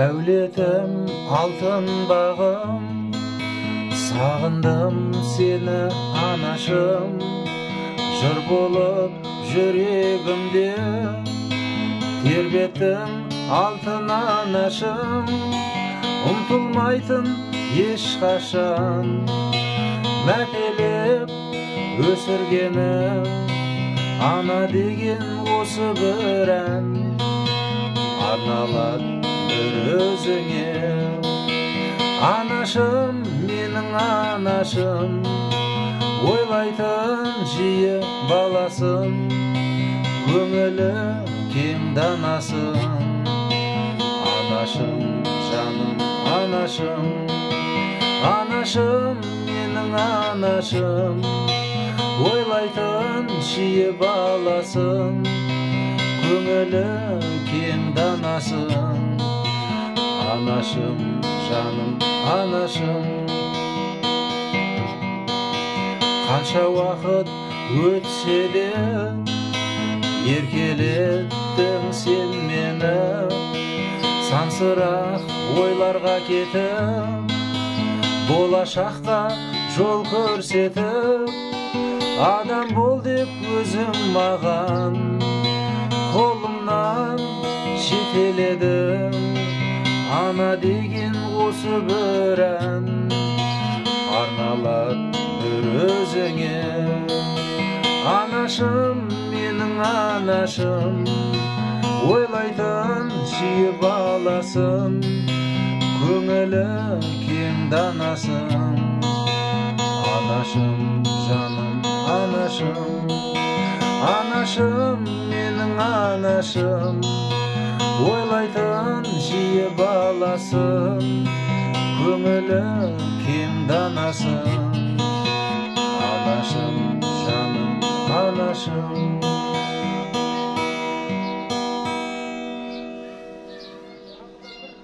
Дәулетім, алтын бағым, сағындым сені анашым. Жыр болып жүрегімде тербеттің алтын анашым. Ұмтылмайтын ешқашан мәпелеп өсіргенім, ана деген осы бір ән арналады бір өзіңе. Анашым, менің анашым, ойлайтын жиі баласым, көңілі кең данасым. Анашым, жаным, анашым, анашым, менің анашым, ойлайтын жиі баласым, көңілі кең данасым. Анашым, жаным, анашым. Қанша уақыт өтсе де еркелеттің сен мені, сансырақ ойларға кетіп, болашаққа жол көрсетіп. Адам бол деп өзім маған қолымнан жетеледің, ана деген осы бір ән арналады бір өзіңе. Анашым, менің анашым, ойлайтын жиі баласым, көңілі кең данасым. Анашым, жаным, анашым, анашым, менің анашым, ойлайтын жиі баласым, көңілі кең данасым. Анашым,